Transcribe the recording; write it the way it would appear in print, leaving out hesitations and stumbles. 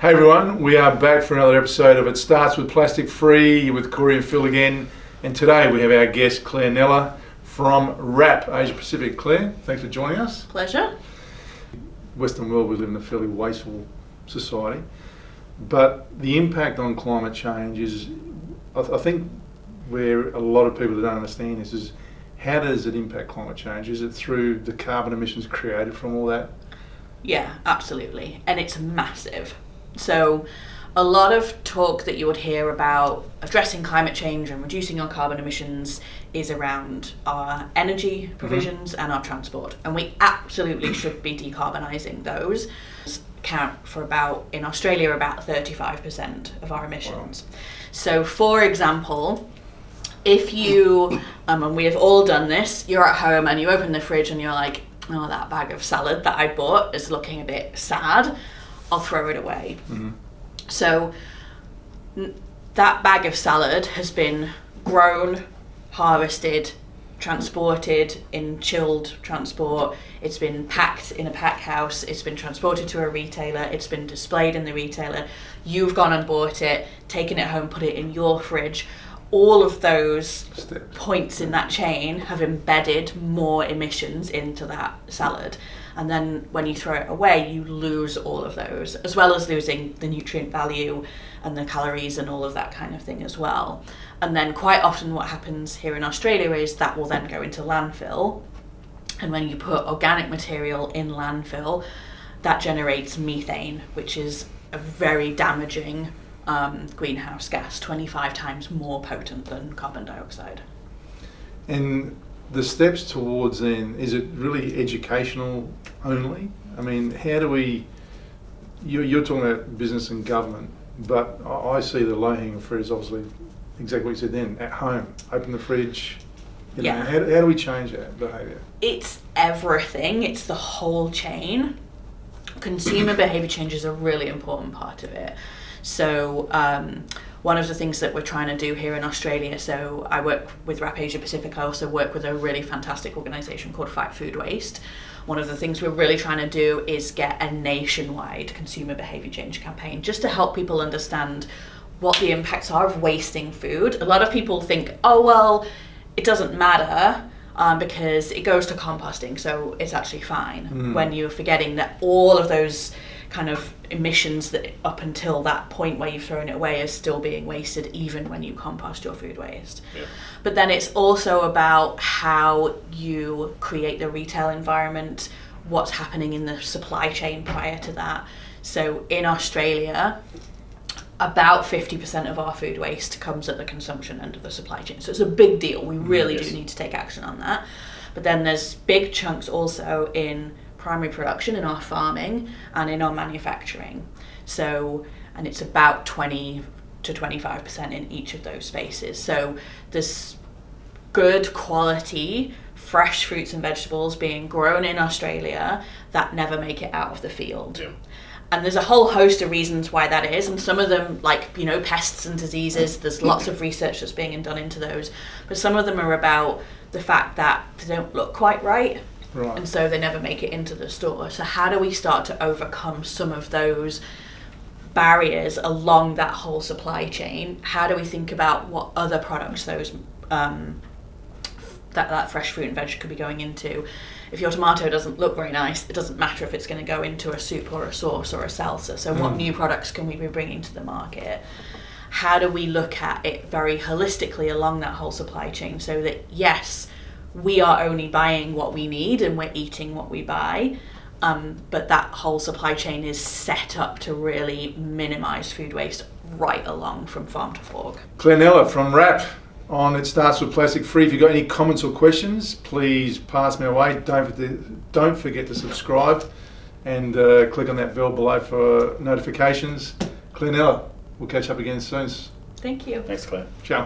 Hey everyone, we are back for another episode of It Starts With Plastic Free with Corey and Phil again. And today we have our guest Claire Nella from WRAP Asia Pacific. Claire, thanks for joining us. Pleasure. Western world, we live in a fairly wasteful society. But the impact on climate change is, I think where a lot of people that don't understand this is, how does it impact climate change? Is it through the carbon emissions created from all that? Yeah, absolutely. And it's massive. So a lot of talk that you would hear about addressing climate change and reducing our carbon emissions is around our energy provisions and our transport. And we absolutely should be decarbonising those. Account for in Australia, about 35% of our emissions. Wow. So for example, if you, and we have all done this, you're at home and you open the fridge and you're like, oh, that bag of salad that I bought is looking a bit sad, I'll throw it away. Mm-hmm. So that bag of salad has been grown, harvested, transported in chilled transport, it's been packed in a pack house, it's been transported to a retailer, it's been displayed in the retailer, you've gone and bought it, taken it home, put it in your fridge. All of those points in that chain have embedded more emissions into that salad. And then when you throw it away, you lose all of those, as well as losing the nutrient value and the calories and all of that kind of thing as well. And then quite often what happens here in Australia is that will then go into landfill. And when you put organic material in landfill, that generates methane, which is a very damaging greenhouse gas, 25 times more potent than carbon dioxide. And the steps towards then, is it really educational only? I mean, how do we, you're talking about business and government, but I see the low-hanging fruit is obviously exactly what you said then, at home, open the fridge. You know, how do we change that behaviour? It's everything, it's the whole chain. Consumer behaviour change is a really important part of it. So one of the things that we're trying to do here in Australia, so I work with WRAP Asia Pacific, I also work with a really fantastic organisation called Fight Food Waste. One of the things we're really trying to do is get a nationwide consumer behaviour change campaign, just to help people understand what the impacts are of wasting food. A lot of people think, oh well, it doesn't matter because it goes to composting, so it's actually fine, when you're forgetting that all of those kind of emissions that up until that point where you've thrown it away is still being wasted even when you compost your food waste. Yeah. But then it's also about how you create the retail environment, what's happening in the supply chain prior to that. So in Australia, about 50% of our food waste comes at the consumption end of the supply chain. So it's a big deal. We really do need to take action on that. But then there's big chunks also in primary production, in our farming and in our manufacturing. So, and it's about 20 to 25% in each of those spaces. So there's good quality fresh fruits and vegetables being grown in Australia that never make it out of the field. Yeah. And there's a whole host of reasons why that is, and some of them, like, you know, pests and diseases, there's lots of research that's being done into those, but some of them are about the fact that they don't look quite right. Right. And so they never make it into the store. So how do we start to overcome some of those barriers along that whole supply chain? How do we think about what other products those that fresh fruit and veg could be going into? If your tomato doesn't look very nice, it doesn't matter if it's going to go into a soup or a sauce or a salsa. So what new products can we be bringing to the market? How do we look at it very holistically along that whole supply chain so that, yes, we are only buying what we need and we're eating what we buy, but that whole supply chain is set up to really minimise food waste right along from farm to fork. Claire Nella from WRAP on It Starts With Plastic Free. If you've got any comments or questions, please pass me away. Don't forget to subscribe and click on that bell below for notifications. Claire Nella, we'll catch up again soon. Thank you. Thanks, Claire. Ciao.